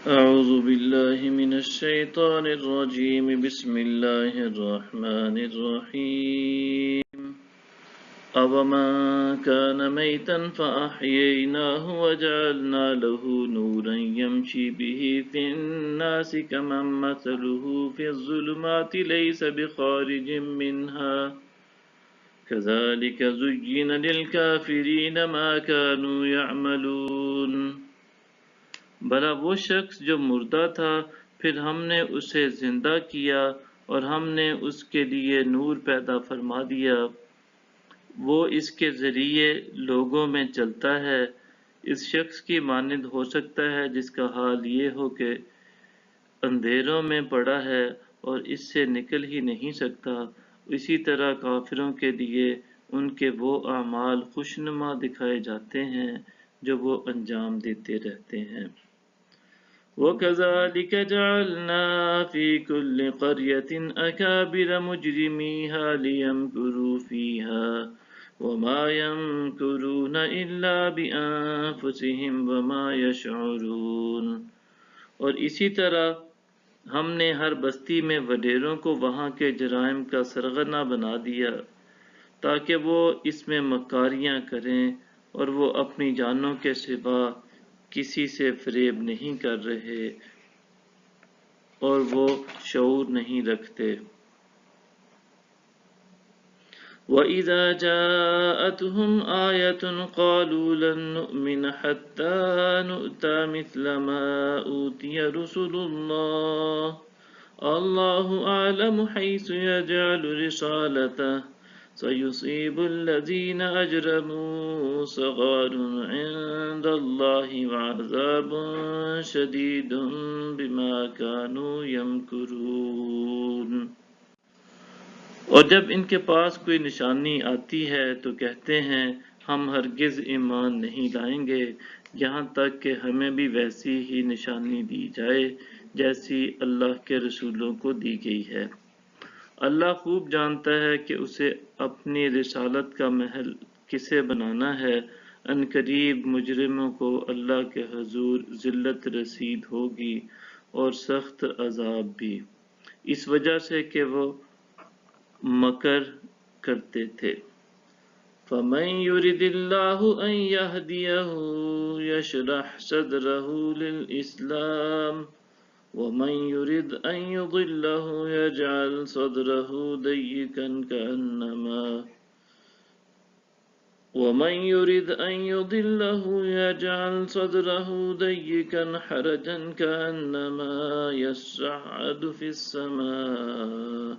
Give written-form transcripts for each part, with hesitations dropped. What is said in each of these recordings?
أعوذ بالله من الشيطان الرجيم بسم الله الرحمن الرحيم أومن كان ميتا فأحييناه وجعلنا له نورا يمشي به في الناس كمن مثله في الظلمات ليس بخارج منها كذلك زين للكافرين ما كانوا يعملون بھلا وہ شخص جو مردہ تھا پھر ہم نے اسے زندہ کیا اور ہم نے اس کے لیے نور پیدا فرما دیا، وہ اس کے ذریعے لوگوں میں چلتا ہے۔ اس شخص کی مانند ہو سکتا ہے جس کا حال یہ ہو کہ اندھیروں میں پڑا ہے اور اس سے نکل ہی نہیں سکتا۔ اسی طرح کافروں کے لیے ان کے وہ اعمال خوشنما دکھائے جاتے ہیں جو وہ انجام دیتے رہتے ہیں۔ وَكَذَلِكَ جَعَلْنَا فِي كُلِّ قَرْيَةٍ أَكَابِرَ مُجْرِمِيهَا لِيَمْكُرُوا فِيهَا وَمَا يَمْكُرُونَ إِلَّا بِأَنفُسِهِمْ وَمَا يَشْعُرُونَ۔ اور اسی طرح ہم نے ہر بستی میں وڈیروں کو وہاں کے جرائم کا سرغنہ بنا دیا تاکہ وہ اس میں مکاریاں کریں، اور وہ اپنی جانوں کے سوا کسی سے فریب نہیں کر رہے اور وہ شعور نہیں رکھتے۔ وَإِذَا جَاءَتْهُمْ آيَةٌ قَالُوا لَن نُّؤْمِنَ حَتَّى نُؤْتَىٰ مِثْلَ مَا أُوتِيَ رُسُلُ اللَّهُ أَعْلَمُ حَيْثُ يَجْعَلُ رِسَالَتَهُ سَيُصِيبُ الَّذِينَ أَجْرَمُوا صِغَارٌ عِندَ اللَّهِ وَعَذَابٌ شَدِيدٌ بِمَا كَانُوا يَمْكُرُونَ۔ اور جب ان کے پاس کوئی نشانی آتی ہے تو کہتے ہیں ہم ہرگز ایمان نہیں لائیں گے یہاں تک کہ ہمیں بھی ویسی ہی نشانی دی جائے جیسی اللہ کے رسولوں کو دی گئی ہے۔ اللہ خوب جانتا ہے کہ اسے اپنی رسالت کا محل کسے بنانا ہے۔ ان قریب مجرموں کو اللہ کے حضور ذلت رسید ہوگی اور سخت عذاب بھی، اس وجہ سے کہ وہ مکر کرتے تھے۔ فَمَن يُرِدِ اللَّهُ أَن يَهْدِيَهُ يَشْرَحْ صَدْرَهُ لِلْإِسْلَامِ وَمَن يُرِدْ أَن يُضِلَّهُ يَجْعَلْ صَدْرَهُ ضَيِّقًا حَرَجًا كَأَنَّمَا يَصَّعَّدُ فِي السَّمَاءِ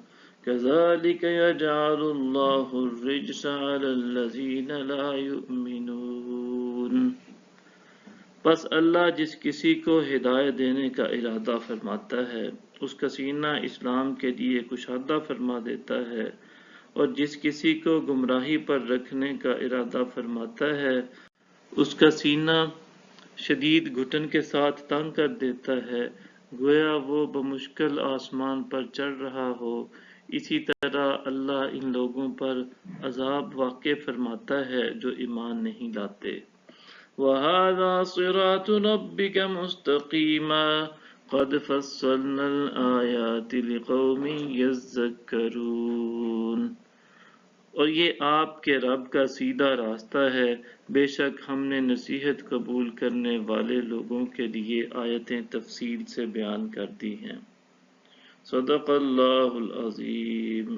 كَذَلِكَ يَجْعَلُ اللَّهُ الرِّجْسَ عَلَى الَّذِينَ لَا يُؤْمِنُونَ۔ پس اللہ جس کسی کو ہدایت دینے کا ارادہ فرماتا ہے اس کا سینہ اسلام کے لیے کشادہ فرما دیتا ہے، اور جس کسی کو گمراہی پر رکھنے کا ارادہ فرماتا ہے اس کا سینہ شدید گھٹن کے ساتھ تنگ کر دیتا ہے، گویا وہ بمشکل آسمان پر چڑھ رہا ہو۔ اسی طرح اللہ ان لوگوں پر عذاب واقع فرماتا ہے جو ایمان نہیں لاتے۔ وَهَذَا صِرَاطُ رَبِّكَ مُسْتَقِيمًا قَدْ فَصَّلْنَا الْآيَاتِ لِقَوْمٍ يَذَّكَّرُونَ۔ اور یہ آپ کے رب کا سیدھا راستہ ہے، بے شک ہم نے نصیحت قبول کرنے والے لوگوں کے لیے آیتیں تفصیل سے بیان کر دی ہیں۔ صدق اللہ العظیم۔